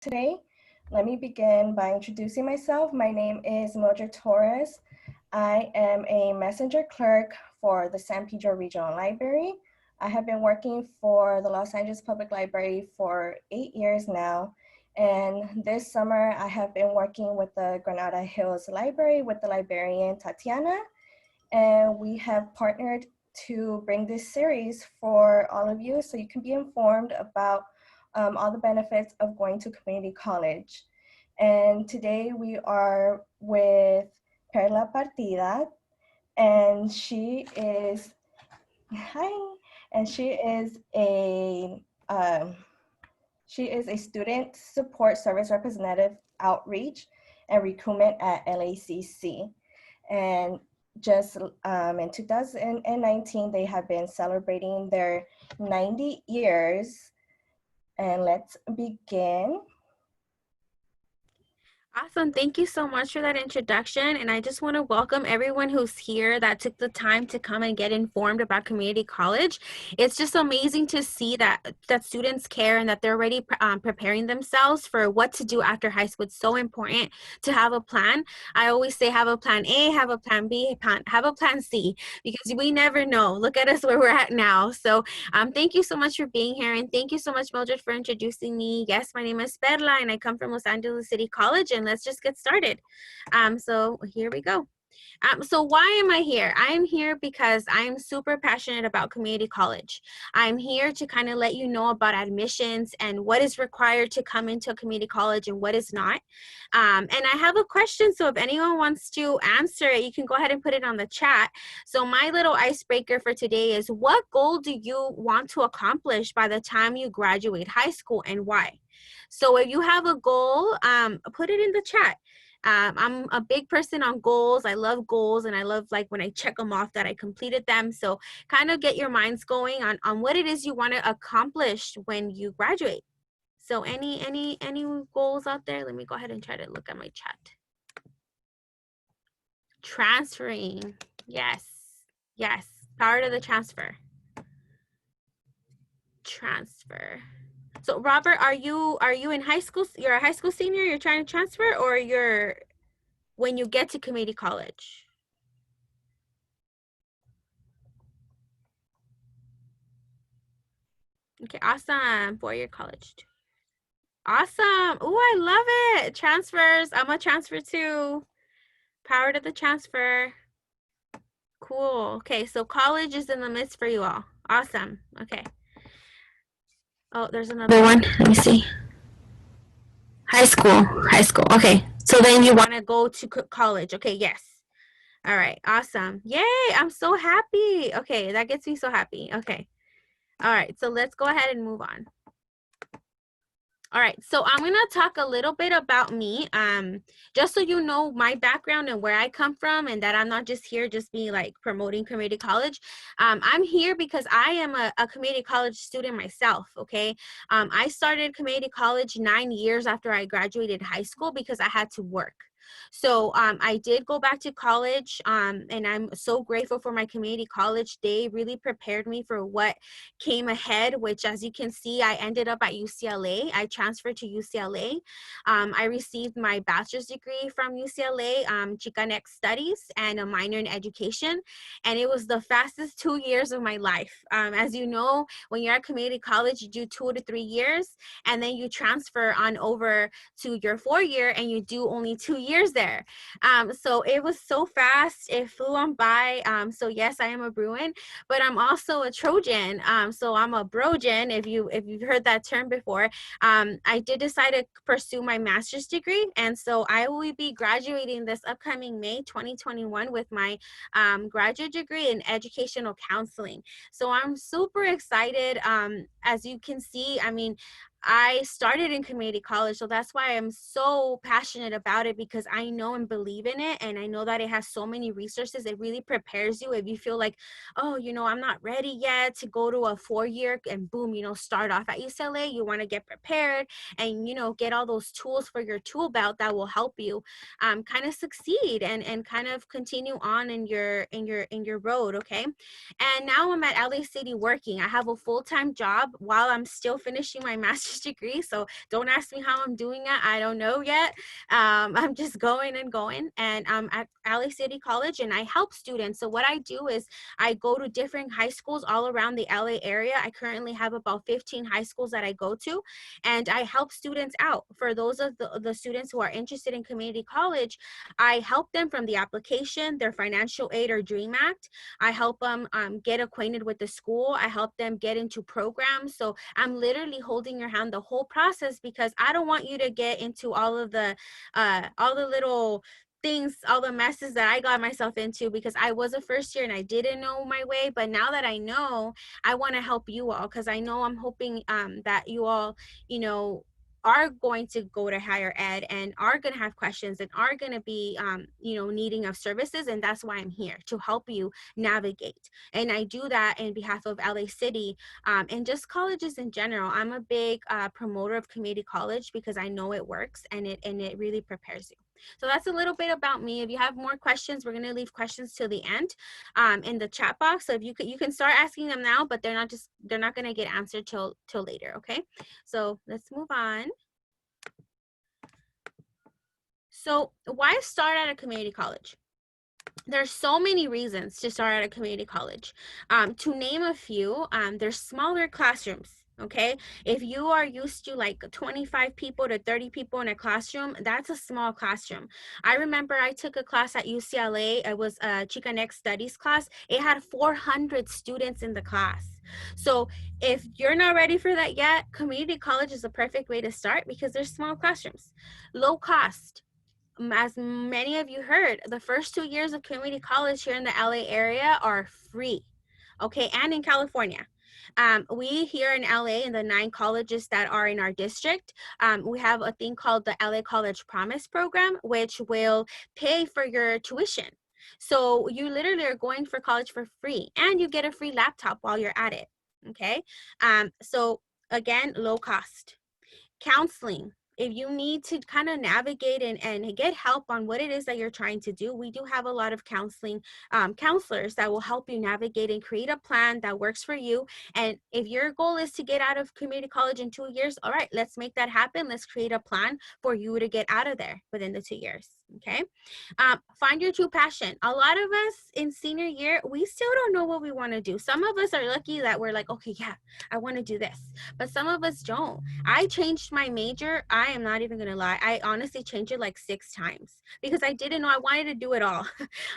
today. Let me begin by introducing myself. My name is Mildred Torres. I am a messenger clerk for the San Pedro Regional Library. I have been working for the Los Angeles Public Library for 8 years now. And this summer, I have been working with the Granada Hills Library with the librarian Tatiana. And we have partnered to bring this series for all of you so you can be informed about all the benefits of going to community college. And today we are with Perla Partida, and she is, hi, and she is a student support service representative outreach and recruitment at LACC. And just in 2019, they have been celebrating their 90 years. And let's begin. Awesome. Thank you so much for that introduction. And I just want to welcome everyone who's here that took the time to come and get informed about community college. It's just amazing to see that students care and that they're already preparing themselves for what to do after high school. It's so important to have a plan. I always say have a plan A, have a plan B, have a plan C, because we never know. Look at us where we're at now. So thank you so much for being here. And thank you so much, Mildred, for introducing me. Yes, my name is Perla and I come from Los Angeles City College. And let's just get started. So here we go. So why am I here? I'm here because I'm super passionate about community college. I'm here to kind of let you know about admissions and what is required to come into a community college and what is not. And I have a question, so if anyone wants to answer it, you can go ahead and put it on the chat. So my little icebreaker for today is, what goal do you want to accomplish by the time you graduate high school and why? So if you have a goal, put it in the chat. I'm a big person on goals. I love goals, and I love like when I check them off that I completed them. So kind of get your minds going on what it is you want to accomplish when you graduate. So any goals out there? Let me go ahead and try to look at my chat. Transferring. Yes. Yes. Power to the transfer. Transfer. So Robert, are you in high school? You're a high school senior, you're trying to transfer, or you're when you get to community college? Okay, awesome. 4-year college. Awesome. Oh, I love it. Transfers. I'm a transfer too. Power to the transfer. Cool. Okay, so college is in the midst for you all. Awesome. Okay. Oh, there's another one. Let me see. High school. Okay. So then you want to go to college. Okay, yes. All right, awesome. Yay, I'm so happy. Okay, that gets me so happy. Okay. All right, so let's go ahead and move on. All right, so I'm gonna talk a little bit about me, just so you know my background and where I come from, and that I'm not just here just being like promoting community college. I'm here because I am a community college student myself, okay? I started community college 9 years after I graduated high school because I had to work. So I did go back to college, and I'm so grateful for my community college. They really prepared me for what came ahead, which, as you can see, I ended up at UCLA. I transferred to UCLA. I received my bachelor's degree from UCLA, Chicanx Studies, and a minor in education. And it was the fastest 2 years of my life. As you know, when you're at community college, you do 2 to 3 years, and then you transfer on over to your 4-year, and you do only 2 years there. So it was so fast. It flew on by. So yes, I am a Bruin, but I'm also a Trojan. So I'm a Brojan, if you've heard that term before. I did decide to pursue my master's degree, and so I will be graduating this upcoming May 2021 with my graduate degree in educational counseling. So I'm super excited. As you can see, I mean, I started in community college, so that's why I'm so passionate about it, because I know and believe in it, and I know that it has so many resources. It really prepares you if you feel like, oh, you know, I'm not ready yet to go to a 4-year and boom, you know, start off at UCLA. You want to get prepared and, you know, get all those tools for your tool belt that will help you kind of succeed and kind of continue on in your road. Okay. And now I'm at LA City working. I have a full-time job while I'm still finishing my master's master's degree. So don't ask me how I'm doing it. I don't know yet. I'm just going and going. And I'm at LA City College and I help students. So what I do is I go to different high schools all around the LA area. I currently have about 15 high schools that I go to, and I help students out. For those of the students who are interested in community college, I help them from the application, their financial aid or DREAM Act. I help them get acquainted with the school. I help them get into programs. So I'm literally holding your hand the whole process, because I don't want you to get into all the little things, all the messes that I got myself into, because I was a first year and I didn't know my way. But now that I know, I want to help you all, because I know I'm hoping that you all, are going to go to higher ed and are going to have questions and are going to be, needing of services. And that's why I'm here, to help you navigate. And I do that in behalf of LA City and just colleges in general. I'm a big promoter of community college because I know it works and it really prepares you. So that's a little bit about me. If you have more questions, we're going to leave questions till the end in the chat box. So if you can start asking them now, but they're not going to get answered till later. Okay. So let's move on. So why start at a community college? There's so many reasons to start at a community college. To name a few, there's smaller classrooms. Okay, if you are used to like 25 people to 30 people in a classroom, that's a small classroom. I remember I took a class at UCLA. It was a Chicanx Studies class. It had 400 students in the class. So if you're not ready for that yet, community college is a perfect way to start because there's small classrooms, low cost. As many of you heard, the first 2 years of community college here in the LA area are free. Okay, and in California. We here in LA, in the 9 colleges that are in our district, we have a thing called the LA College Promise Program, which will pay for your tuition. So you literally are going for college for free, and you get a free laptop while you're at it. Okay, so again, low cost. Counseling. If you need to kind of navigate and get help on what it is that you're trying to do, we do have a lot of counseling counselors that will help you navigate and create a plan that works for you. And if your goal is to get out of community college in 2 years, all right, let's make that happen. Let's create a plan for you to get out of there within the 2 years. Okay. Find your true passion. A lot of us in senior year, we still don't know what we want to do. Some of us are lucky that we're like, okay, yeah, I want to do this. But some of us don't. I changed my major. I am not even going to lie. I honestly changed it like 6 times because I didn't know I wanted to do it all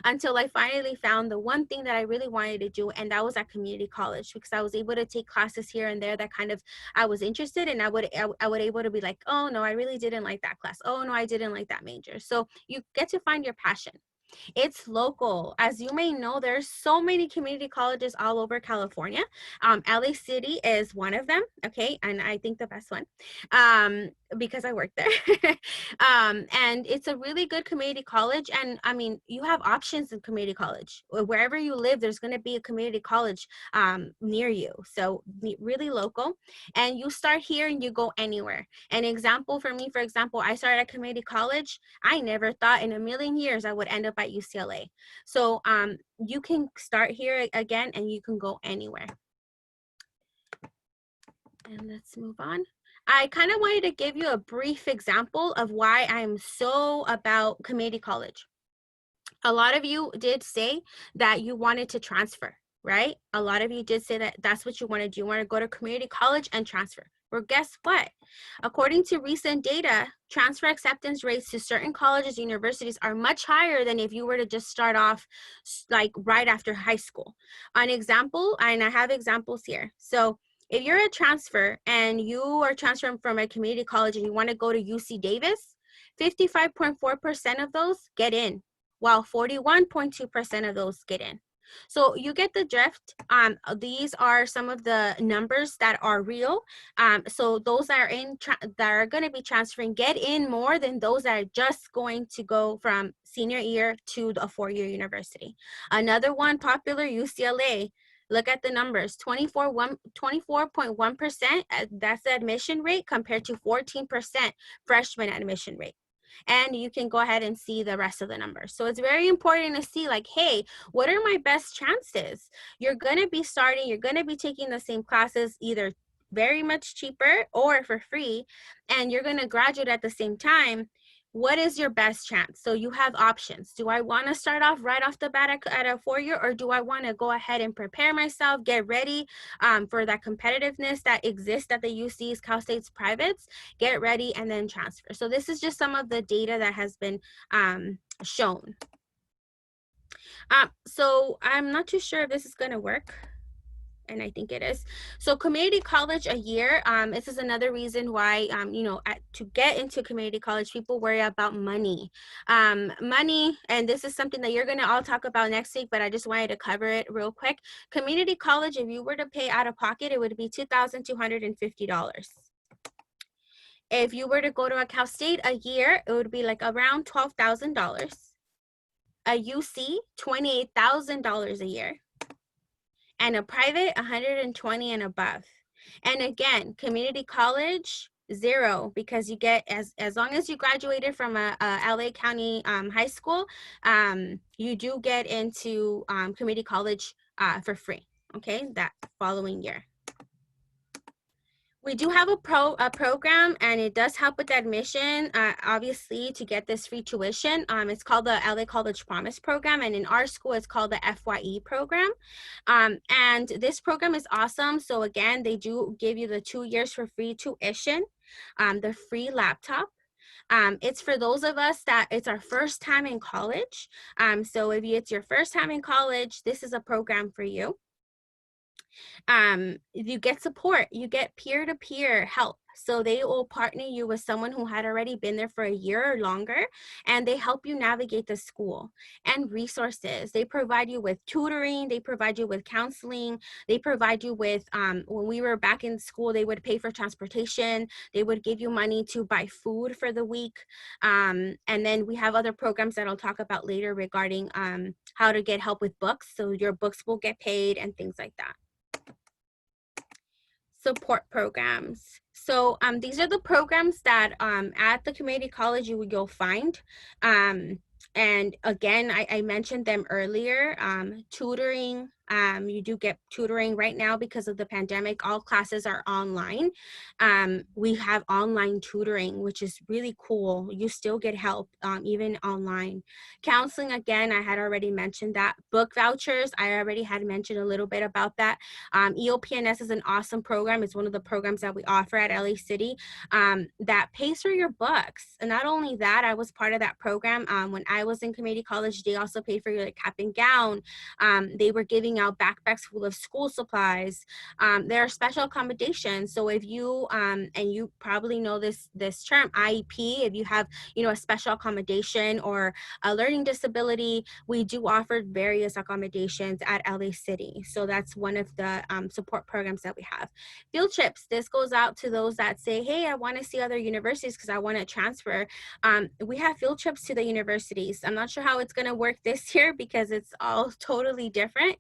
until I finally found the one thing that I really wanted to do. And that was at community college, because I was able to take classes here and there that kind of I was interested in. I would able to be like, oh no, I really didn't like that class. Oh no, I didn't like that major. So you get to find your passion. It's local. As you may know, there's so many community colleges all over California. LA City is one of them, okay? And I think the best one because I work there. And it's a really good community college. And I mean, you have options in community college. Wherever you live, there's going to be a community college near you. So really local. And you start here and you go anywhere. An example for me, for example, I started at community college. I never thought in a million years I would end up at UCLA. So you can start here again and you can go anywhere. And let's move on. I kind of wanted to give you a brief example of why I'm so about community college. A lot of you did say that you wanted to transfer, right? A lot of you did say that that's what you want to do. You want to go to community college and transfer. Well, guess what? According to recent data, transfer acceptance rates to certain colleges and universities are much higher than if you were to just start off like right after high school. An example, and I have examples here. So if you're a transfer and you are transferring from a community college and you want to go to UC Davis, 55.4% of those get in, while 41.2% of those get in. So you get the drift. These are some of the numbers that are real. So those that are going to be transferring get in more than those that are just going to go from senior year to a 4-year university. Another one, popular, UCLA. Look at the numbers, 24.1%, that's the admission rate compared to 14% freshman admission rate. And you can go ahead and see the rest of the numbers. So it's very important to see like, hey, what are my best chances? You're going to be starting, you're going to be taking the same classes either very much cheaper or for free, and you're going to graduate at the same time, what is your best chance? So you have options. Do I want to start off right off the bat at a 4-year, or do I want to go ahead and prepare myself, get ready for that competitiveness that exists at the UCs, Cal State's privates, get ready and then transfer. So this is just some of the data that has been shown. So I'm not too sure if this is going to work, and I think it is. So community college a year, this is another reason why, you know, to get into community college, people worry about money. Money, and this is something that you're going to all talk about next week, but I just wanted to cover it real quick. Community college, if you were to pay out of pocket, it would be $2,250. If you were to go to a Cal State a year, it would be like around $12,000. A UC, $28,000 a year. And a private, $120 and above. And again, community college, $0, because you get, as long as you graduated from a LA County high school, you do get into community college for free, okay, that following year. We do have a program, and it does help with admission, obviously, to get this free tuition. It's called the LA College Promise Program, and in our school, it's called the FYE program. And this program is awesome. So again, they do give you the 2 years for free tuition, the free laptop. It's for those of us that it's our first time in college. So if it's your first time in college, this is a program for you. You get support, you get peer-to-peer help. So they will partner you with someone who had already been there for a year or longer, and they help you navigate the school and resources. They provide you with tutoring, they provide you with counseling, they provide you with, when we were back in school, they would pay for transportation, they would give you money to buy food for the week. And then we have other programs that I'll talk about later regarding how to get help with books. So your books will get paid and things like that. Support programs. So these are the programs that at the community college you'll find. And again, I mentioned them earlier. Tutoring, you do get tutoring right now because of the pandemic. All classes are online. We have online tutoring, which is really cool. You still get help even online. Counseling, again, I had already mentioned that. Book vouchers, I already had mentioned a little bit about that. EOPNS is an awesome program. It's one of the programs that we offer at LA City that pays for your books. And not only that, I was part of that program. When I was in community college, they also paid for your cap and gown. They were giving out backpacks full of school supplies. There are special accommodations. So if you, and you probably know this term, IEP, if you have, a special accommodation or a learning disability, we do offer various accommodations at LA City. So that's one of the support programs that we have. Field trips, this goes out to those that say, hey, I want to see other universities because I want to transfer. We have field trips to the universities. I'm not sure how it's going to work this year because it's all totally different.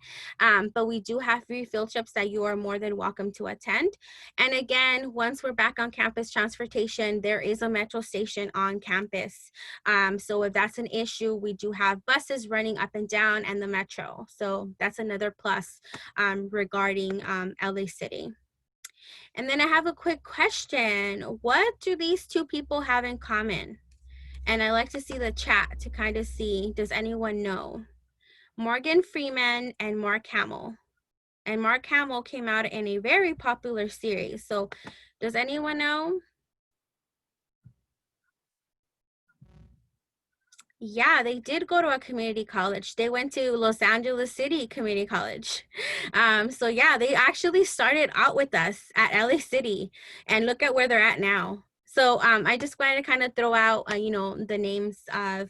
But we do have free field trips that you are more than welcome to attend. And again, once we're back on campus transportation, there is a metro station on campus. So if that's an issue, we do have buses running up and down and the metro. So that's another plus regarding LA City. And then I have a quick question. What do these two people have in common? And I like to see the chat to kind of see, does anyone know? Morgan Freeman and Mark Hamill. And Mark Hamill came out in a very popular series. So does anyone know? Yeah, they did go to a community college. They went to Los Angeles City Community College. So yeah, they actually started out with us at LA City, and look at where they're at now. So I just wanted to kind of throw out, the names of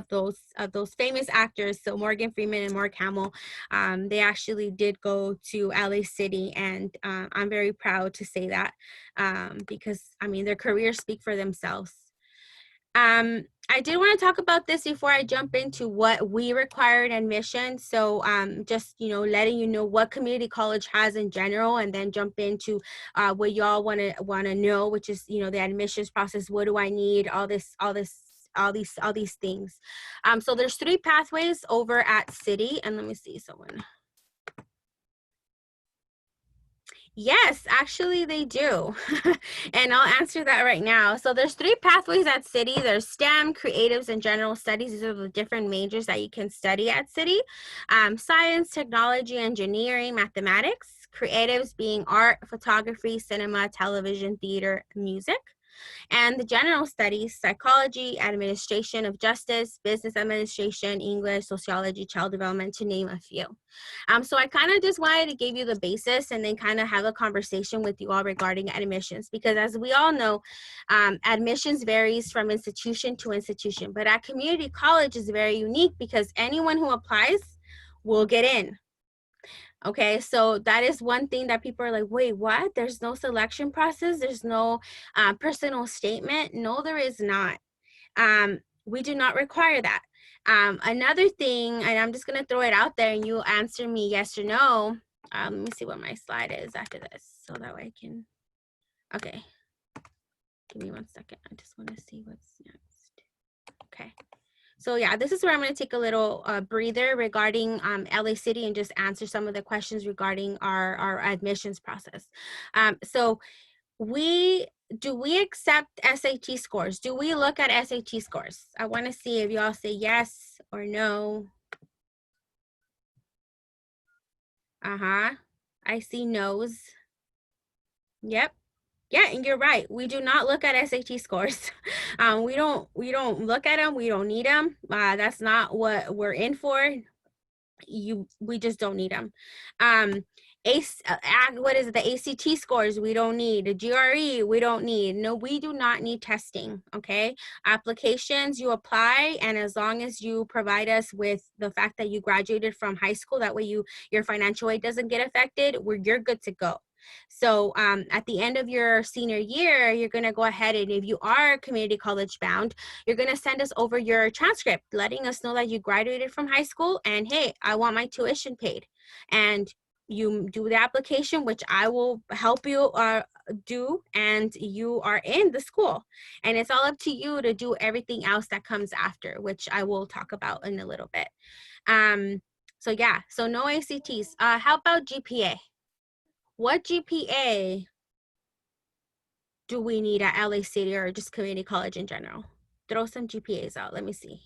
those famous actors. So Morgan Freeman and Mark Hamill, they actually did go to LA City, and I'm very proud to say that because their careers speak for themselves. I did want to talk about this before I jump into what we require in admission. So just, letting you know what community college has in general, and then jump into what y'all want to know, which is, the admissions process. What do I need? All these things. So there's 3 pathways over at City, and let me see someone. Yes, actually they do. And I'll answer that right now. So there's 3 pathways at City. There's STEM, Creatives, and General Studies. These are the different majors that you can study at City. Science, Technology, Engineering, Mathematics. Creatives being art, photography, cinema, television, theater, music. And the general studies, psychology, administration of justice, business administration, English, sociology, child development, to name a few. So I kind of just wanted to give you the basis and then kind of have a conversation with you all regarding admissions, because as we all know, admissions varies from institution to institution, but at community college is very unique because anyone who applies will get in. Okay, so that is one thing that people are like, wait, what? There's no selection process. There's no personal statement. No, there is not. We do not require that. Another thing, and I'm just going to throw it out there and you answer me yes or no. Let me see what my slide is after this so that way I can, okay. Give me 1 second. I just want to see what's next. Okay. So yeah, this is where I'm going to take a little breather regarding LA City and just answer some of the questions regarding our admissions process. So do we accept SAT scores? Do we look at SAT scores? I want to see if you all say yes or no. I see no's. Yep. Yeah, and you're right. We do not look at SAT scores. We don't look at them. We don't need them. That's not what we're in for. We just don't need them. What is it? The ACT scores we don't need. The GRE we don't need. No, we do not need testing. Okay, applications you apply, and as long as you provide us with the fact that you graduated from high school, that way your financial aid doesn't get affected. You're good to go. So at the end of your senior year, you're going to go ahead, and if you are community college bound, you're going to send us over your transcript, letting us know that you graduated from high school and, hey, I want my tuition paid. And you do the application, which I will help you do, and you are in the school. And it's all up to you to do everything else that comes after, which I will talk about in a little bit. So yeah, so no ACTs. How about GPA? What GPA do we need at LA City or just community college in general? Throw some GPAs out. Let me see.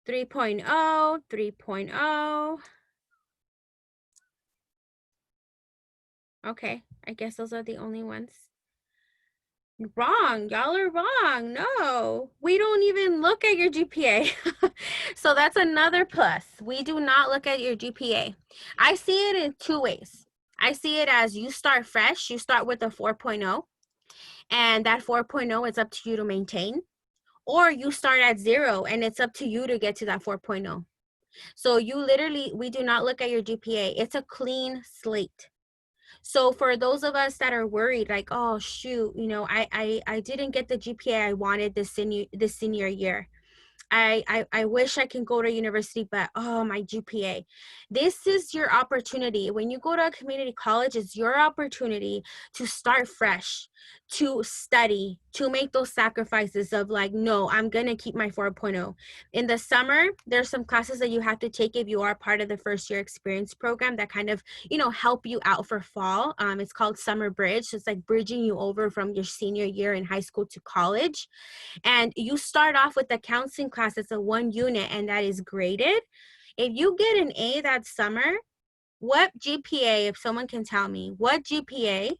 3.0, 3.0. Okay, I guess those are the only ones. Wrong. Y'all are wrong. No, we don't even look at your GPA. So that's another plus. We do not look at your GPA. I see it in 2 ways. I see it as you start fresh. You start with a 4.0. And that 4.0 is up to you to maintain, or you start at 0 and it's up to you to get to that 4.0. So we do not look at your GPA. It's a clean slate. So for those of us that are worried, like, oh shoot, I didn't get the GPA I wanted this senior year. I wish I can go to university, but oh, my GPA. This is your opportunity. When you go to a community college, it's your opportunity to start fresh, to study, to make those sacrifices of like, no, I'm going to keep my 4.0. In the summer, there's some classes that you have to take if you are part of the first year experience program that kind of, help you out for fall. It's called Summer Bridge. So it's like bridging you over from your senior year in high school to college. And you start off with the counseling class. It's a 1 unit and that is graded. If you get an A that summer, what GPA, if someone can tell me, what GPA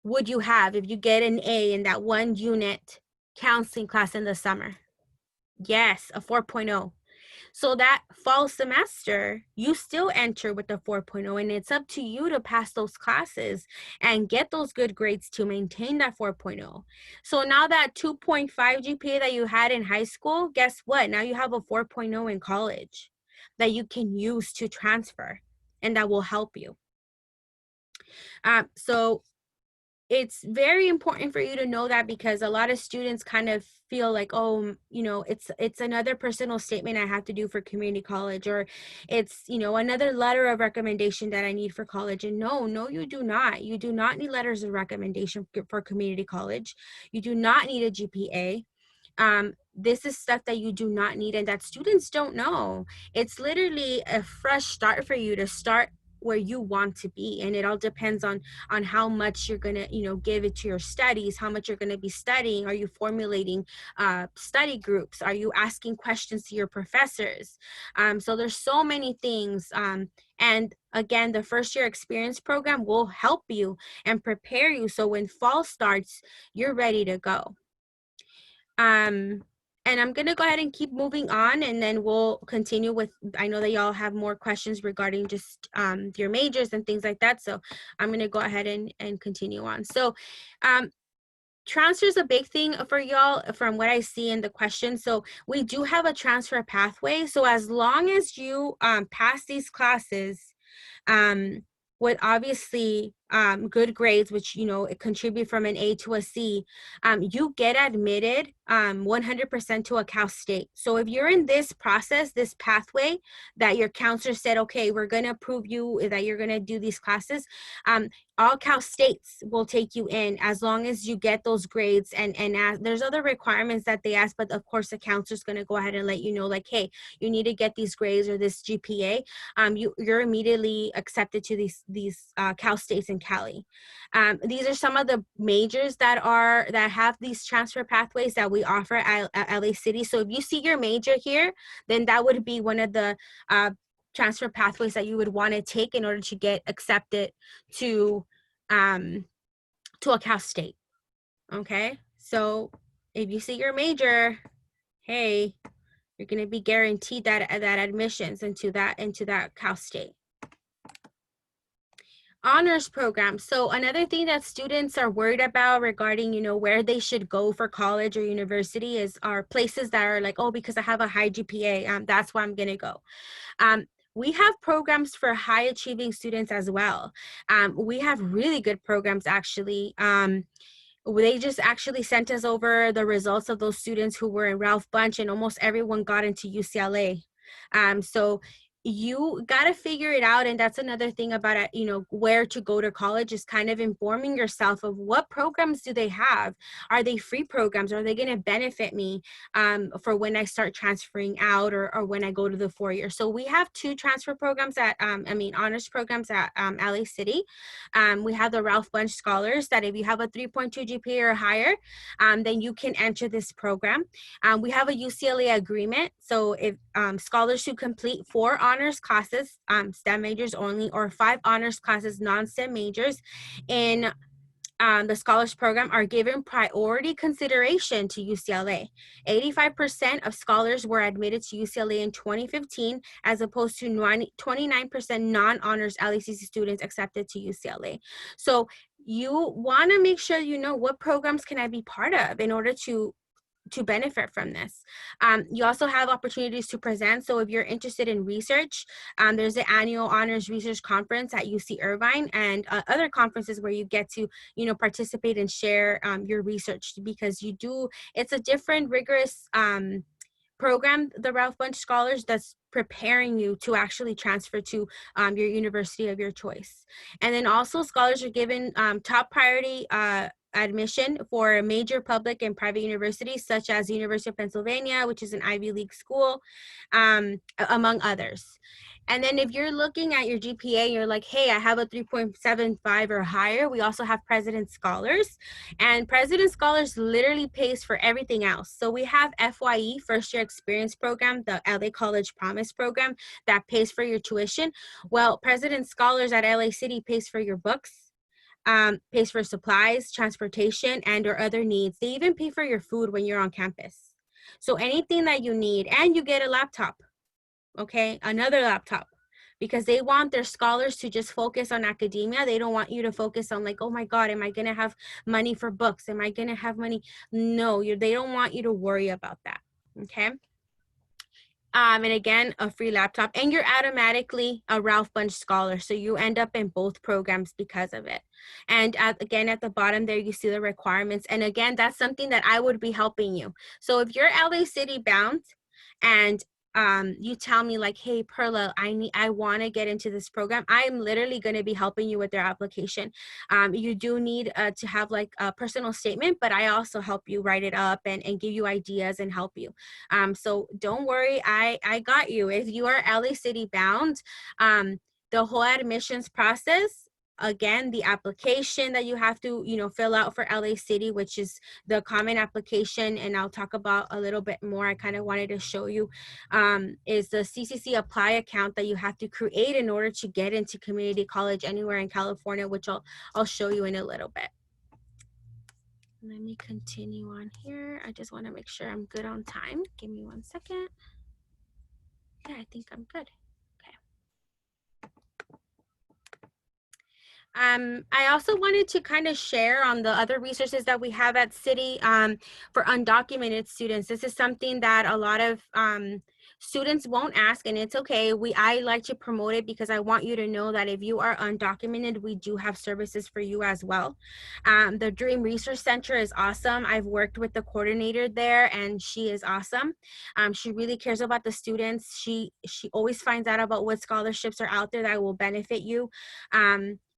would you have if you get an A in that 1 unit counseling class in the summer? Yes, a 4.0. So that fall semester, you still enter with the 4.0, and it's up to you to pass those classes and get those good grades to maintain that 4.0. So now that 2.5 GPA that you had in high school, guess what? Now you have a 4.0 in college that you can use to transfer, and that will help you. So it's very important for you to know that, because a lot of students kind of feel like, oh, it's another personal statement I have to do for community college, or it's, another letter of recommendation that I need for college. And no, you do not. You do not need letters of recommendation for community college. You do not need a GPA. This is stuff that you do not need and that students don't know. It's literally a fresh start for you to start where you want to be. And it all depends on how much you're gonna, you know, give it to your studies, how much you're gonna be studying. Are you formulating study groups? Are you asking questions to your professors? So there's so many things. And again, the first year experience program will help you and prepare you so when fall starts, you're ready to go. And I'm gonna go ahead and keep moving on, and then we'll continue with, I know that y'all have more questions regarding just your majors and things like that. So I'm gonna go ahead and continue on. So transfer is a big thing for y'all from what I see in the question. So we do have a transfer pathway. So as long as you pass these classes, with obviously good grades, which, you know, it contribute from an A to a C, you get admitted 100% to a Cal State. So if you're in this process, this pathway that your counselor said, okay, we're going to approve you that you're going to do these classes, all Cal States will take you in as long as you get those grades. And there's other requirements that they ask, but of course the counselor's going to go ahead and let you know, like, hey, you need to get these grades or this GPA. You're immediately accepted to these Cal States in Cali. These are some of the majors that have these transfer pathways that we offer at LA City. So if you see your major here, then that would be one of the transfer pathways that you would want to take in order to get accepted to a Cal State. Okay, so if you see your major, hey, you're going to be guaranteed that admissions into that Cal State. Honors program. So another thing that students are worried about regarding, you know, where they should go for college or university are places that are like, oh, because I have a high GPA, that's where I'm going to go. We have programs for high achieving students as well. We have really good programs, actually. They just actually sent us over the results of those students who were in Ralph Bunche, and almost everyone got into UCLA. So you got to figure it out. And that's another thing about it, you know, where to go to college is kind of informing yourself of what programs do they have. Are they free programs? Are they going to benefit me for when I start transferring out or when I go to the 4 year? So we have 2 transfer programs honors programs at LA City. We have the Ralph Bunche Scholars that if you have a 3.2 GPA or higher, then you can enter this program. We have a UCLA agreement. So if scholars who complete 4 honors classes, STEM majors only, or 5 honors classes, non-STEM majors in the scholars program are given priority consideration to UCLA. 85% of scholars were admitted to UCLA in 2015, as opposed to 29% non-honors LACC students accepted to UCLA. So you want to make sure you know what programs can I be part of in order to benefit from this. You also have opportunities to present. So if you're interested in research, there's the annual honors research conference at UC Irvine and other conferences where you get to, you know, participate and share your research, because it's a different rigorous program, the Ralph Bunche Scholars, that's preparing you to actually transfer to your university of your choice. And then also scholars are given top priority admission for major public and private universities, such as the University of Pennsylvania, which is an Ivy League school, among others. And then if you're looking at your GPA and you're like, hey, I have a 3.75 or higher, we also have President Scholars. And President Scholars literally pays for everything else. So we have FYE, First Year Experience Program, the LA College Promise Program, that pays for your tuition. Well, President Scholars at LA City pays for your books, pays for supplies, transportation, and or other needs. They even pay for your food when you're on campus. So anything that you need, and you get a laptop. Okay, another laptop, because they want their scholars to just focus on academia. They don't want you to focus on like, oh my God, am I going to have money for books? Am I going to have money? No, they don't want you to worry about that. Okay. And again, a free laptop, and you're automatically a Ralph Bunche Scholar. So you end up in both programs because of it. And again, at the bottom there, you see the requirements. And again, that's something that I would be helping you. So if you're LA City bound and you tell me like, hey, Perla, I want to get into this program, I'm literally going to be helping you with their application. You do need to have like a personal statement, but I also help you write it up and give you ideas and help you. So don't worry, I got you. If you are LA City bound, the whole admissions process. Again, the application that you have to, fill out for LA City, which is the common application, and I'll talk about a little bit more. I kind of wanted to show you, is the CCC Apply account that you have to create in order to get into community college anywhere in California, which I'll show you in a little bit. Let me continue on here. I just want to make sure I'm good on time. Give me 1 second. Yeah, I think I'm good. I also wanted to kind of share on the other resources that we have at City for undocumented students. This is something that a lot of students won't ask, and it's okay. I like to promote it because I want you to know that if you are undocumented, we do have services for you as well. The Dream Resource Center is awesome. I've worked with the coordinator there, and she is awesome. She really cares about the students. She always finds out about what scholarships are out there that will benefit you.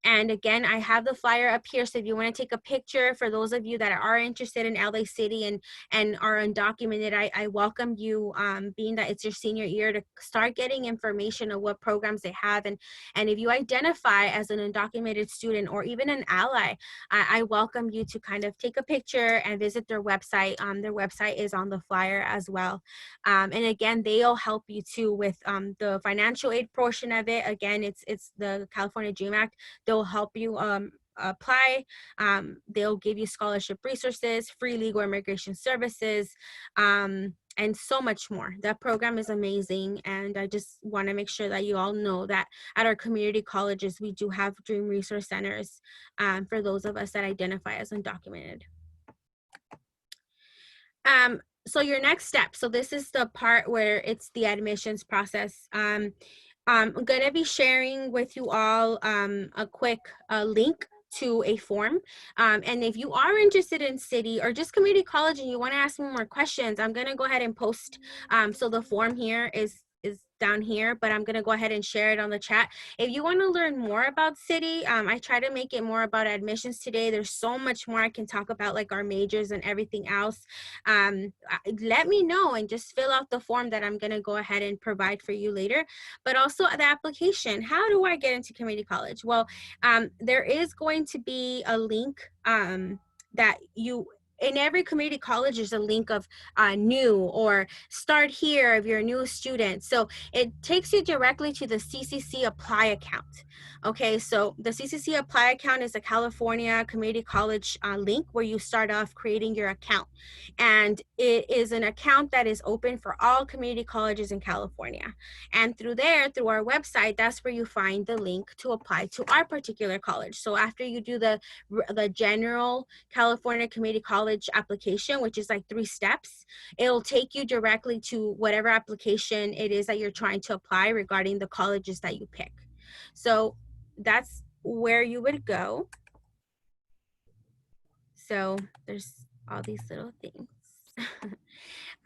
And again, I have the flyer up here. So if you want to take a picture, for those of you that are interested in LA City and are undocumented, I welcome you, being that it's your senior year, to start getting information of what programs they have. And if you identify as an undocumented student or even an ally, I welcome you to kind of take a picture and visit their website. Their website is on the flyer as well. And again, they'll help you too with the financial aid portion of it. Again, it's the California Dream Act. They'll help you apply. They'll give you scholarship resources, free legal immigration services, and so much more. That program is amazing. And I just want to make sure that you all know that at our community colleges, we do have Dream Resource Centers for those of us that identify as undocumented. So your next step. So this is the part where it's the admissions process. I'm going to be sharing with you all a quick link to a form. And if you are interested in City or just community college and you want to ask me more questions, I'm going to go ahead and post. So the form here is down here, but I'm going to go ahead and share it on the chat. If you want to learn more about City, I try to make it more about admissions today. There's so much more I can talk about, like our majors and everything else. Let me know and just fill out the form that I'm going to go ahead and provide for you later. But also the application. How do I get into community college? Well, there is going to be a link that you, in every community college, there's a link of new or start here if you're a new student. So it takes you directly to the CCC Apply account. Okay, so the CCC Apply account is a California community college link where you start off creating your account. And it is an account that is open for all community colleges in California. And through there, through our website, that's where you find the link to apply to our particular college. So after you do the general California Community College application, which is like 3 steps, it'll take you directly to whatever application it is that you're trying to apply regarding the colleges that you pick. So that's where you would go. So there's all these little things.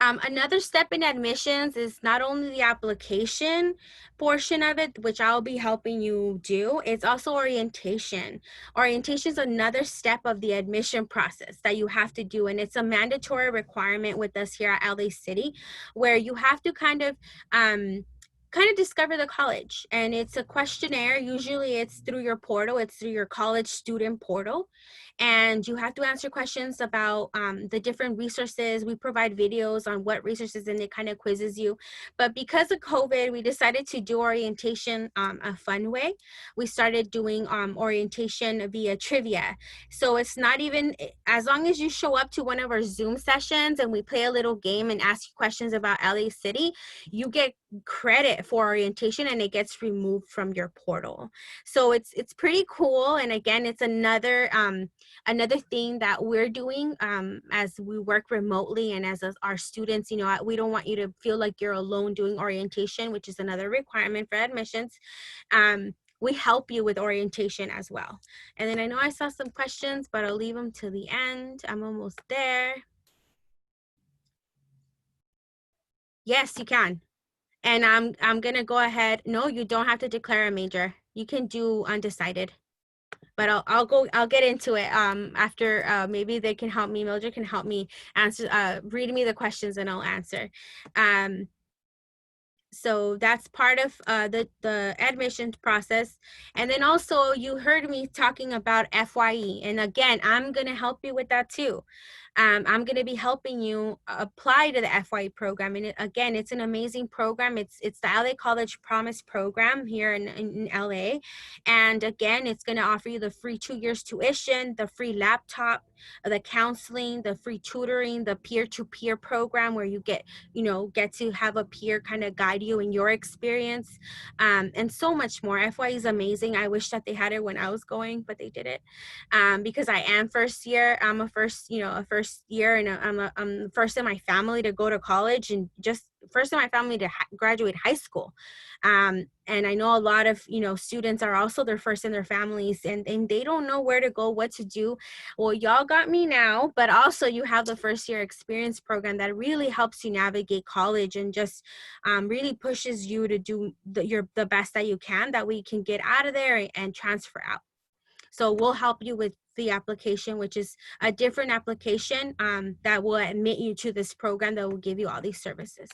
Another step in admissions is not only the application portion of it, which I'll be helping you do, it's also orientation. Orientation is another step of the admission process that you have to do, and it's a mandatory requirement with us here at LA City, where you have to kind of discover the college. And it's a questionnaire. Usually it's through your portal. It's through your college student portal. And you have to answer questions about the different resources. We provide videos on what resources, and it kind of quizzes you. But because of COVID, we decided to do orientation a fun way. We started doing orientation via trivia. So it's not even, as long as you show up to one of our Zoom sessions and we play a little game and ask you questions about LA City, you get credit for orientation and it gets removed from your portal. So it's pretty cool. And again, it's another thing that we're doing as we work remotely, and as our students, we don't want you to feel like you're alone doing orientation, which is another requirement for admissions. We help you with orientation as well. And then I know I saw some questions, but I'll leave them to the end. I'm almost there. Yes, you can. And I'm gonna go ahead. No, you don't have to declare a major. You can do undecided. But I'll get into it after. Maybe they can help me. Mildred can help me answer. Read me the questions and I'll answer. So that's part of the admissions process. And then also you heard me talking about FYE. And again, I'm going to help you with that too. I'm going to be helping you apply to the FYE program. And again, it's an amazing program. It's the LA College Promise program here in LA. And again, it's going to offer you the free 2 years tuition, the free laptop, the counseling, the free tutoring, the peer-to-peer program where you get to have a peer kind of guide you in your experience, and so much more. FYE is amazing. I wish that they had it when I was going, but they did it, because I am first year. I'm a first year, and I'm first in my family to go to college, and just first in my family to graduate high school. And I know a lot of students are also their first in their families, and they don't know where to go, what to do. Well, y'all got me now, but also you have the first year experience program that really helps you navigate college and just really pushes you to do the best that you can, that we can get out of there and transfer out. So we'll help you with the application, which is a different application that will admit you to this program that will give you all these services.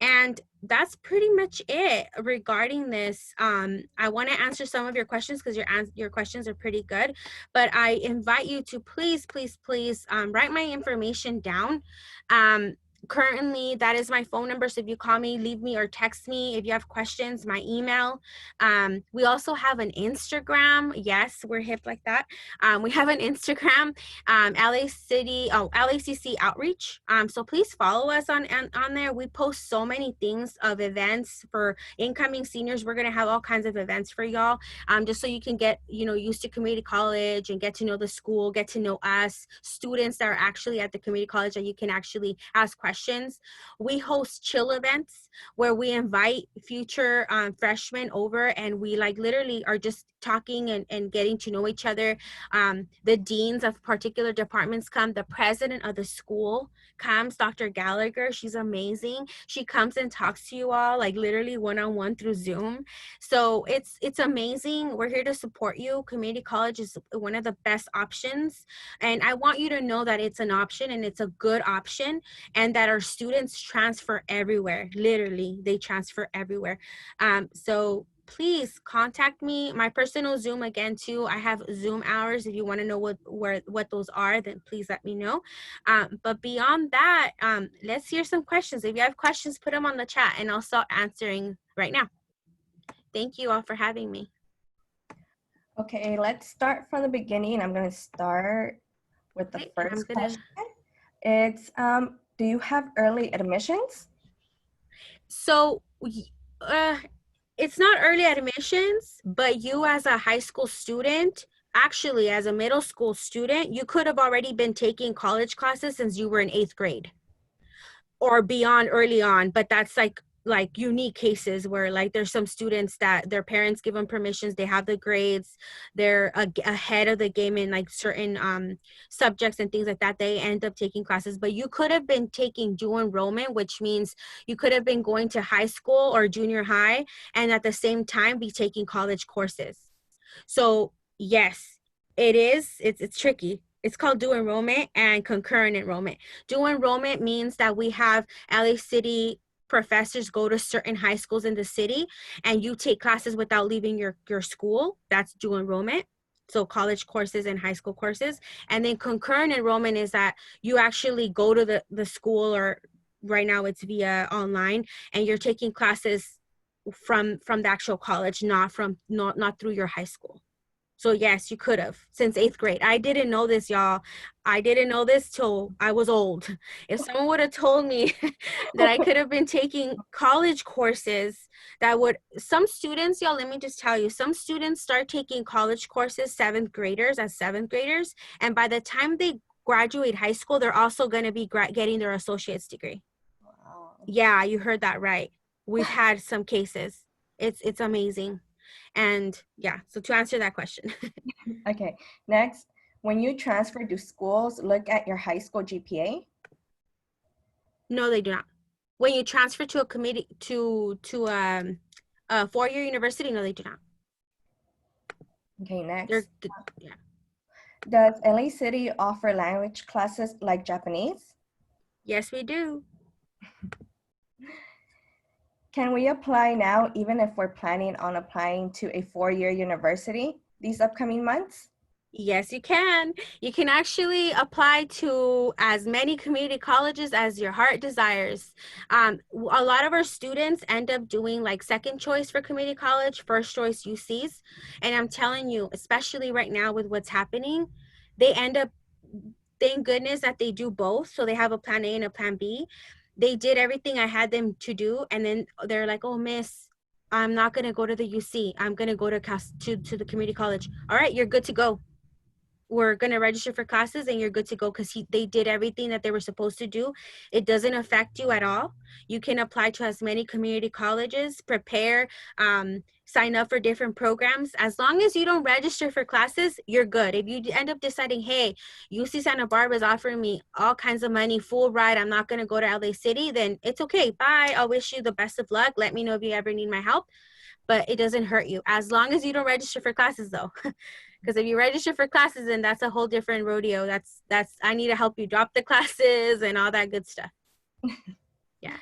And that's pretty much it regarding this. I want to answer some of your questions because your questions are pretty good, but I invite you to please write my information down. Currently, that is my phone number. So if you call me, leave me or text me if you have questions, my email. We also have an Instagram. Yes, we're hip like that. We have an Instagram, LACC Outreach. So please follow us on there. We post so many things of events for incoming seniors. We're going to have all kinds of events for y'all, just so you can get, used to community college and get to know the school, get to know us, students that are actually at the community college that you can actually ask questions. We host chill events where we invite future freshmen over, and we literally are just talking and getting to know each other. The deans of particular departments come. The president of the school comes, Dr. Gallagher. She's amazing. She comes and talks to you all literally one-on-one through Zoom. So it's amazing. We're here to support you. Community college is one of the best options, and I want you to know that it's an option, and it's a good option, and that our students transfer everywhere. Literally, they transfer everywhere. So please contact me. My personal Zoom again too. I have Zoom hours. If you want to know what those are, then please let me know. But beyond that, let's hear some questions. If you have questions, put them on the chat and I'll start answering right now. Thank you all for having me. Okay, let's start from the beginning. I'm going to start with the first question. It's, do you have early admissions? So, it's not early admissions, but you as a high school student, actually as a middle school student, you could have already been taking college classes since you were in 8th grade or beyond early on. But that's like unique cases where there's some students that their parents give them permissions, they have the grades, they're ahead of the game in certain subjects and things like that, they end up taking classes. But you could have been taking dual enrollment, which means you could have been going to high school or junior high and at the same time be taking college courses. So yes, it's tricky. It's called dual enrollment and concurrent enrollment. Dual enrollment means that we have LA City professors go to certain high schools in the city and you take classes without leaving your school. That's dual enrollment. So college courses and high school courses. And then concurrent enrollment is that you actually go to the school, or right now it's via online, and you're taking classes from the actual college, not through your high school. So yes, you could have since 8th grade. I didn't know this, y'all. I didn't know this till I was old. If someone would have told me that I could have been taking college courses, some students, y'all, let me just tell you, some students start taking college courses, 7th graders, and by the time they graduate high school, they're also going to be getting their associate's degree. Wow. Yeah, you heard that right. We've had some cases. It's amazing. And yeah, so to answer that question. Okay, next, when you transfer to schools, look at your high school GPA? No, they do not. When you transfer to a four-year university, no, they do not. Okay, next. Yeah. Does LA City offer language classes like Japanese? Yes, we do. Can we apply now even if we're planning on applying to a four-year university these upcoming months? Yes, you can. You can actually apply to as many community colleges as your heart desires. A lot of our students end up doing like second choice for community college, first choice UCs. And I'm telling you, especially right now with what's happening, they end up, thank goodness that they do both. So they have a plan A and a plan B. They did everything I had them to do. And then they're like, oh, miss, I'm not going to go to the UC. I'm going to go to the community college. All right, you're good to go. We're going to register for classes and you're good to go because they did everything that they were supposed to do. It doesn't affect you at all. You can apply to as many community colleges, prepare, sign up for different programs. As long as you don't register for classes, you're good. If you end up deciding, hey, UC Santa Barbara is offering me all kinds of money, full ride, I'm not going to go to LA City, then it's okay. Bye. I'll wish you the best of luck. Let me know if you ever need my help. But it doesn't hurt you as long as you don't register for classes though. Because if you register for classes, then that's a whole different rodeo. That's I need to help you drop the classes and all that good stuff. Yeah.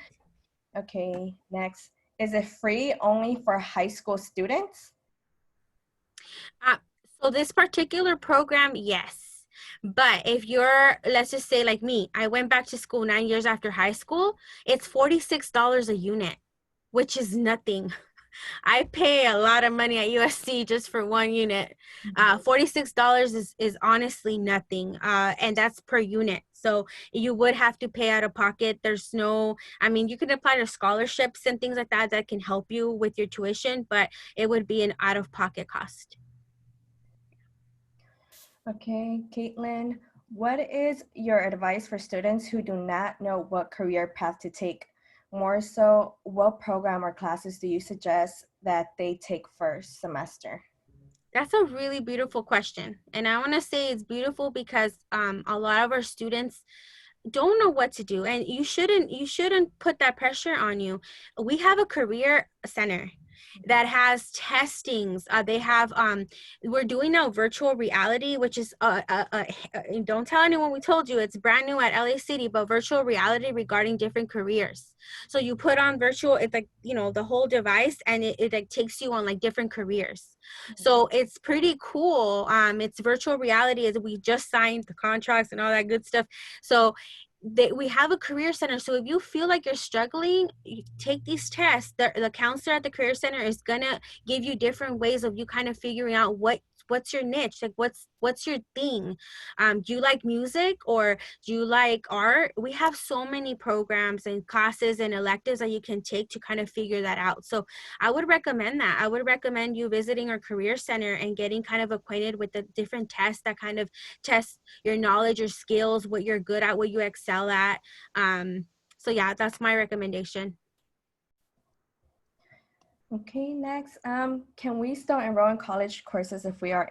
Okay, next. Is it free only for high school students? So this particular program, yes. But if you're, let's just say like me, I went back to school 9 years after high school, it's $46 a unit, which is nothing. I pay a lot of money at USC just for one unit. $46 is honestly nothing. And that's per unit. So you would have to pay out of pocket. There's no, I mean, you can apply to scholarships and things like that that can help you with your tuition, but it would be an out of pocket cost. Okay, Caitlin, what is your advice for students who do not know what career path to take? More so, what program or classes do you suggest that they take first semester? That's a really beautiful question. And I want to say it's beautiful because a lot of our students don't know what to do, and you shouldn't put that pressure on you. We have a career center that has testings. They have we're doing now virtual reality, which is don't tell anyone we told you, it's brand new at LA City, but virtual reality regarding different careers. So you put on virtual, it's like, you know, the whole device, and it like takes you on like different careers. So it's pretty cool. It's virtual reality, as we just signed the contracts and all that good stuff. So we have a career center. So if you feel like you're struggling, you take these tests. The counselor at the career center is gonna give you different ways of you kind of figuring out what's your niche, like what's your thing. Do you like music or do you like art? We have so many programs and classes and electives that you can take to kind of figure that out. So I would recommend that. I would recommend you visiting our career center and getting kind of acquainted with the different tests that kind of test your knowledge, your skills, what you're good at, what you excel at. So yeah, that's my recommendation. Okay, next, can we still enroll in college courses if we are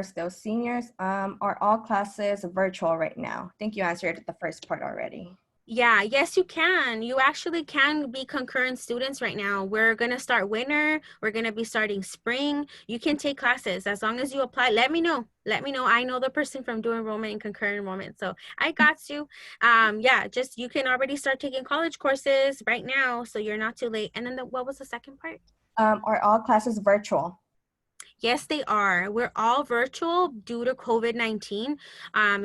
still seniors? Are all classes virtual right now? I think you answered the first part already. Yeah, yes, you can. You actually can be concurrent students right now. We're going to start winter. We're going to be starting spring. You can take classes as long as you apply. Let me know. Let me know. I know the person from dual enrollment and concurrent enrollment. So I got you. Yeah, just you can already start taking college courses right now. So you're not too late. And then what was the second part? Are all classes virtual? Yes, they are. We're all virtual due to COVID-19.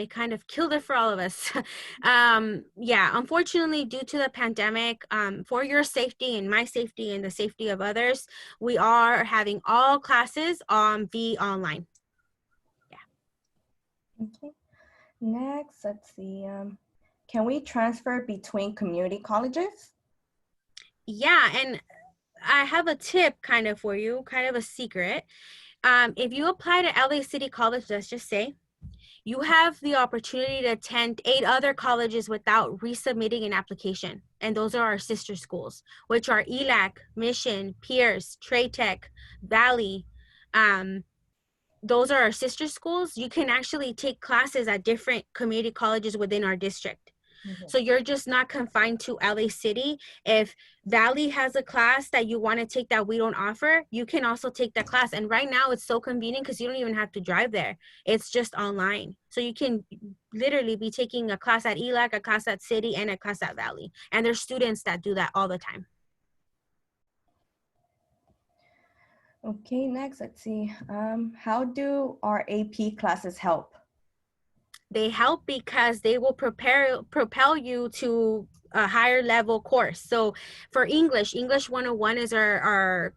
It kind of killed it for all of us. Yeah, unfortunately, due to the pandemic, for your safety and my safety and the safety of others, we are having all classes be online. Yeah. Okay. Next, let's see. Can we transfer between community colleges? Yeah, and I have a tip kind of for you, kind of a secret. If you apply to LA City College, let's just say, you have the opportunity to attend 8 other colleges without resubmitting an application. And those are our sister schools, which are ELAC, Mission, Pierce, Trade Tech, Valley. Those are our sister schools. You can actually take classes at different community colleges within our district. Mm-hmm. So you're just not confined to LA City. If Valley has a class that you want to take that we don't offer, you can also take that class. And right now it's so convenient because you don't even have to drive there. It's just online. So you can literally be taking a class at ELAC, a class at City, and a class at Valley. And there's students that do that all the time. Okay, next, let's see. How do our AP classes help? They help because they will propel you to a higher level course. So for English 101 is our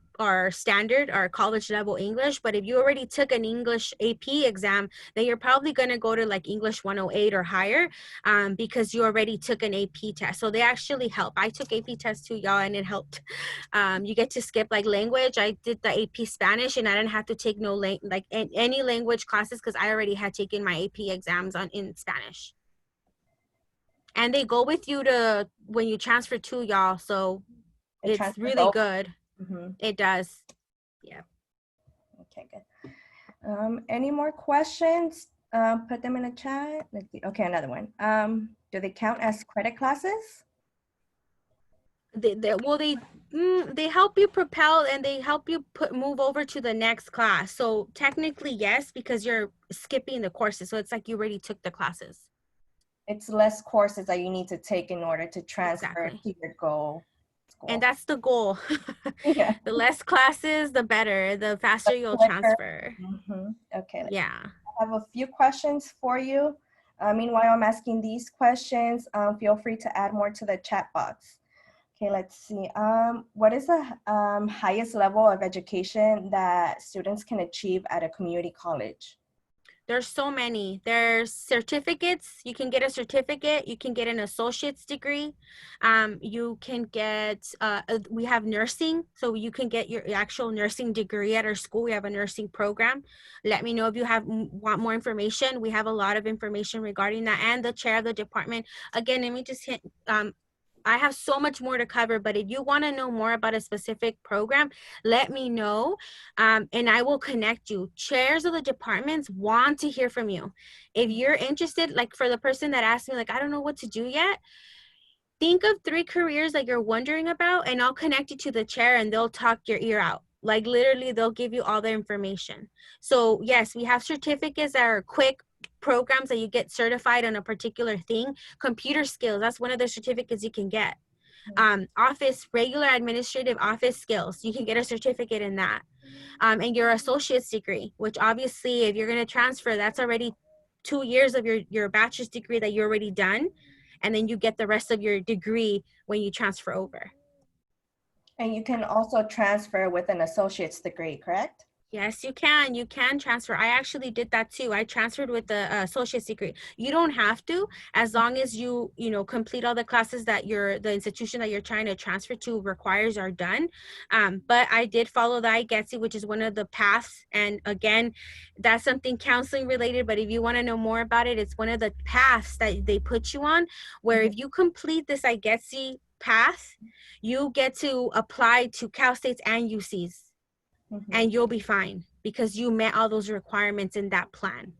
standard, our college level English. But if you already took an English AP exam, then you're probably going to go to like English 108 or higher, because you already took an AP test. So they actually help. I took AP test too, y'all, and it helped. You get to skip like language. I did the AP Spanish, and I didn't have to take any language classes because I already had taken my AP exams in Spanish. And they go with you to when you transfer to, y'all. So It it's transfers really over. good. It does. Yeah. Okay, good. Any more questions? Put them in the chat. Let's see. Okay, another one. Do they count as credit classes? They help you propel, and they help you move over to the next class. So technically, yes, because you're skipping the courses. So it's like you already took the classes. It's less courses that you need to take in order to transfer Exactly. to your goal school. And that's the goal. Yeah. The less classes, the better. The faster you'll Quicker. transfer. Okay. Yeah. I have a few questions for you. Meanwhile, I'm asking these questions. Feel free to add more to the chat box. Okay, let's see. What is the highest level of education that students can achieve at a community college? There's so many. There's certificates. You can get a certificate. You can get an associate's degree. You can get, we have nursing. So you can get your actual nursing degree at our school. We have a nursing program. Let me know if you want more information. We have a lot of information regarding that. And the chair of the department. Again, let me just hit, I have so much more to cover, but if you want to know more about a specific program, let me know, and I will connect you. Chairs of the departments want to hear from you. If you're interested, like for the person that asked me, like, I don't know what to do yet, think of 3 careers that you're wondering about, and I'll connect you to the chair and they'll talk your ear out. Like literally, they'll give you all the information. So yes, we have certificates that are quick programs that you get certified on a particular thing. Computer skills, that's one of the certificates you can get. Office, regular administrative office skills, you can get a certificate in that. And your associate's degree, which obviously if you're going to transfer, that's already 2 years of your bachelor's degree that you're already done, and then you get the rest of your degree when you transfer over. And you can also transfer with an associate's degree, correct? Yes, you can. You can transfer. I actually did that too. I transferred with the associate's degree. You don't have to, as long as you complete all the classes that the institution that you're trying to transfer to requires are done. But I did follow the IGETSI, which is one of the paths. And again, that's something counseling related. But if you want to know more about it, it's one of the paths that they put you on, where if you complete this IGETSI path, you get to apply to Cal States and UCs. And you'll be fine because you met all those requirements in that plan.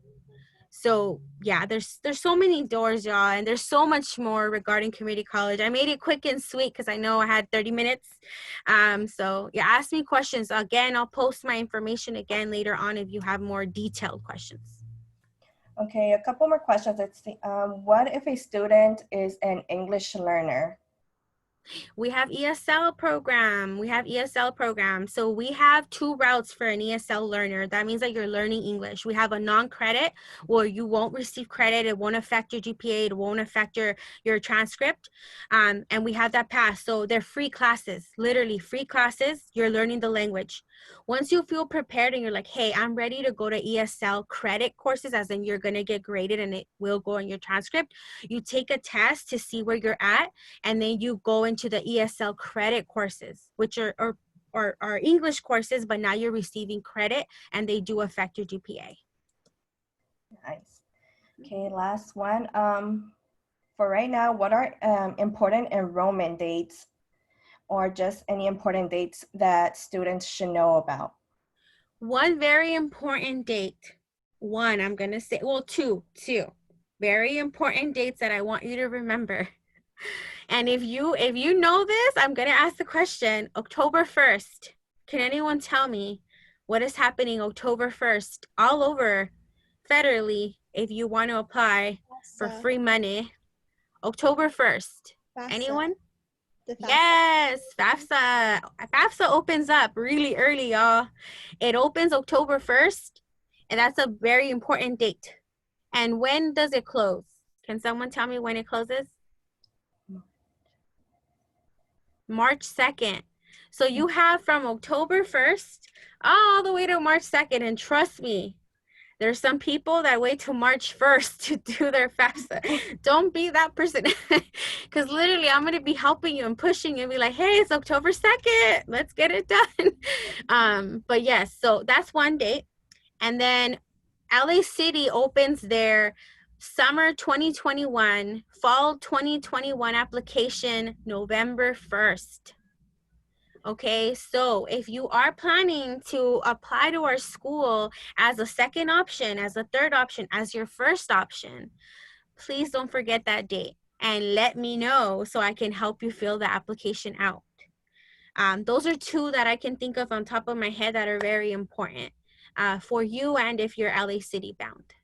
So yeah, there's so many doors, y'all, and there's so much more regarding community college. I made it quick and sweet because I know I had 30 minutes. So yeah, ask me questions. Again, I'll post my information again later on if you have more detailed questions. Okay, a couple more questions. Let's see. What if a student is an English learner? We have ESL program. So we have 2 routes for an ESL learner. That means that you're learning English. We have a non-credit where you won't receive credit. It won't affect your GPA. It won't affect your transcript. And we have that pass. So they're free classes, literally free classes. You're learning the language. Once you feel prepared and you're like, hey, I'm ready to go to ESL credit courses, as in you're going to get graded and it will go in your transcript. You take a test to see where you're at, and then you go into the ESL credit courses, which are English courses, but now you're receiving credit and they do affect your GPA. Nice. Okay, last one. For right now, what are important enrollment dates, or just any important dates that students should know about? One very important date. I'm going to say, well, two very important dates that I want you to remember. And if you know this, I'm going to ask the question. October 1st. Can anyone tell me what is happening October 1st all over federally if you want to apply for free money? October 1st. Anyone? The FAFSA. Yes, FAFSA. FAFSA opens up really early, y'all. It opens October 1st, and that's a very important date. And when does it close? Can someone tell me when it closes? March 2nd. So you have from October 1st all the way to March 2nd. And trust me, there's some people that wait till March 1st to do their FAFSA. Don't be that person. Because literally, I'm going to be helping you and pushing you and be like, hey, it's October 2nd. Let's get it done. But yes, so that's one date. And then LA City opens their summer 2021, fall 2021 application November 1st. Okay, so if you are planning to apply to our school as a second option, as a third option, as your first option, please don't forget that date and let me know so I can help you fill the application out. Those are two that I can think of on top of my head that are very important for you and if you're LA City bound.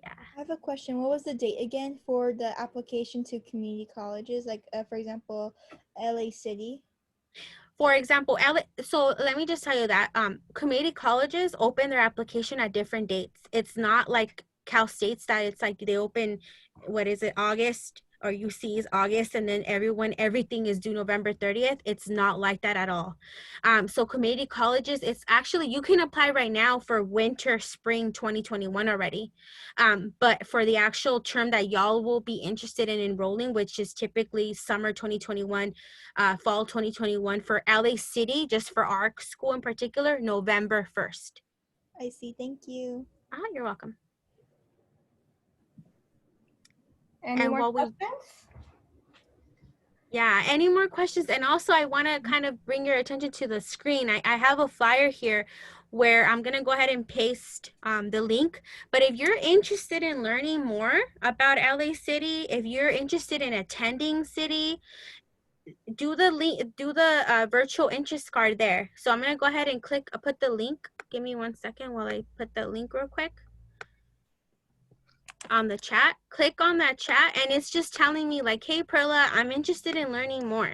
Yeah. I have a question. What was the date again for the application to community colleges? Like, for example, LA City. For example, so let me just tell you that community colleges open their application at different dates. It's not like Cal State's that it's like they open, what is it, August, or UC is August, and then everything is due November 30th. It's not like that at all. So community colleges, it's actually, you can apply right now for winter, spring 2021 already. But for the actual term that y'all will be interested in enrolling, which is typically summer 2021, fall 2021 for LA City, just for our school in particular, November 1st. I see. Thank you. You're welcome. Any more questions? Yeah, any more questions? And also I want to kind of bring your attention to the screen. I have a flyer here where I'm going to go ahead and paste the link. But if you're interested in learning more about LA City, if you're interested in attending City, do the link, do the virtual interest card there. So I'm going to go ahead and put the link. Give me 1 second while I put the link real quick on the chat. Click on that chat and it's just telling me like, hey Perla, I'm interested in learning more.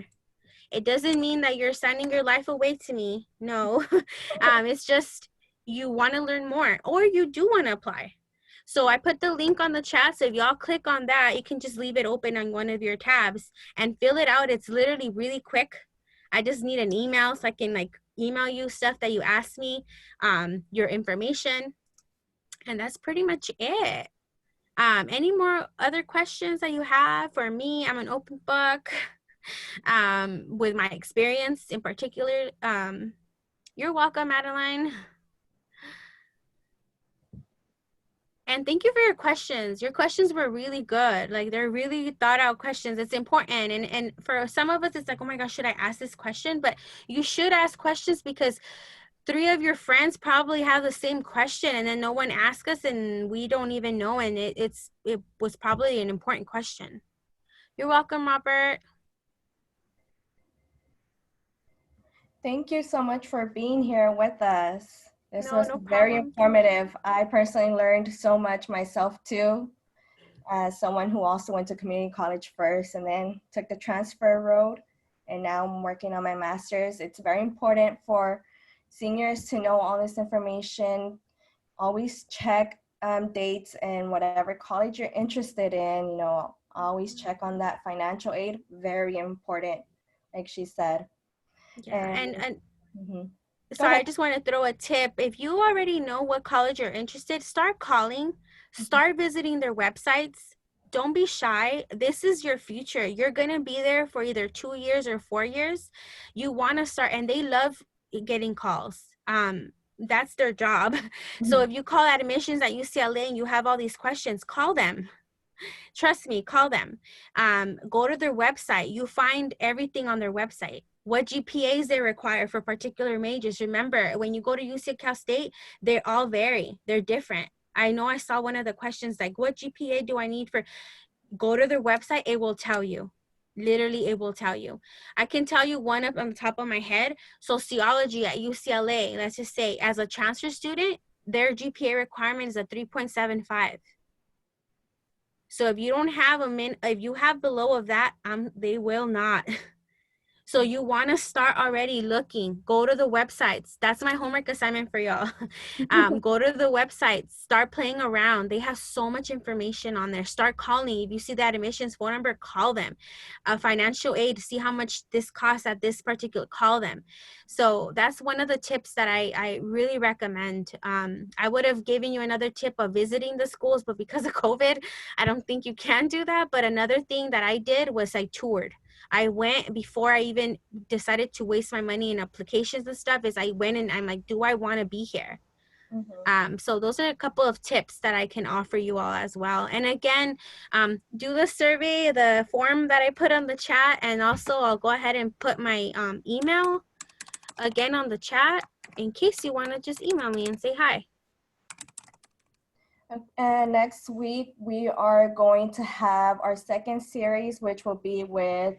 It doesn't mean that you're signing your life away to me. No, it's just you want to learn more or you do want to apply. So I put the link on the chat. So if y'all click on that, you can just leave it open on one of your tabs and fill it out. It's literally really quick. I just need an email so I can like email you stuff that you asked me, your information. And that's pretty much it. Any more other questions that you have for me? I'm an open book with my experience in particular. You're welcome, Madeline. And thank you for your questions. Your questions were really good. Like they're really thought out questions. It's important. And for some of us, it's like, oh my gosh, should I ask this question? But you should ask questions because 3 of your friends probably have the same question and then no one asks us and we don't even know. And it was probably an important question. You're welcome, Robert. Thank you so much for being here with us. This was No very problem. informative. I personally learned so much myself too, as someone who also went to community college first and then took the transfer road. And now I'm working on my master's. It's very important for seniors to know all this information. Always check dates and whatever college you're interested in, you know, always check on that financial aid. Very important, like she said. Yeah, and mm-hmm. Sorry, I just want to throw a tip. If you already know what college you're interested, start calling, start visiting their websites. Don't be shy. This is your future. You're going to be there for either 2 years or 4 years. You want to start, and they love getting calls. That's their job. So if you call admissions at UCLA and you have all these questions, call them. Trust me, call them. Go to their website. You find everything on their website. What GPAs they require for particular majors. Remember, when you go to UC Cal State, they all vary. They're different. I know I saw one of the questions like, what GPA do I need for? Go to their website. It will tell you. Literally, it will tell you. I can tell you one up on the top of my head. Sociology at UCLA, let's just say, as a transfer student, their GPA requirement is a 3.75. So if you don't have if you have below of that, they will not. So you want to start already looking. Go to the websites. That's my homework assignment for y'all. Go to the websites. Start playing around. They have so much information on there. Start calling. If you see that admissions phone number, call them. Financial aid, see how much this costs at this particular, call them. So that's one of the tips that I really recommend. I would have given you another tip of visiting the schools, but because of COVID, I don't think you can do that. But another thing that I did was I toured. I went before I even decided to waste my money in applications and stuff, is I went and I'm like, do I want to be here? So those are a couple of tips that I can offer you all as well. And again, do the survey, the form that I put on the chat, and also I'll go ahead and put my email again on the chat in case you want to just email me and say hi. And next week, we are going to have our second series, which will be with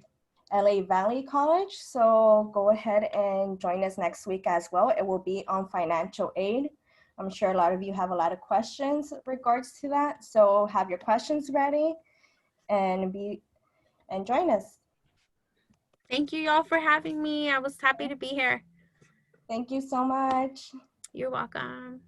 LA Valley College. So go ahead and join us next week as well. It will be on financial aid. I'm sure a lot of you have a lot of questions in regards to that. So have your questions ready and join us. Thank you y'all for having me. I was happy to be here. Thank you so much. You're welcome.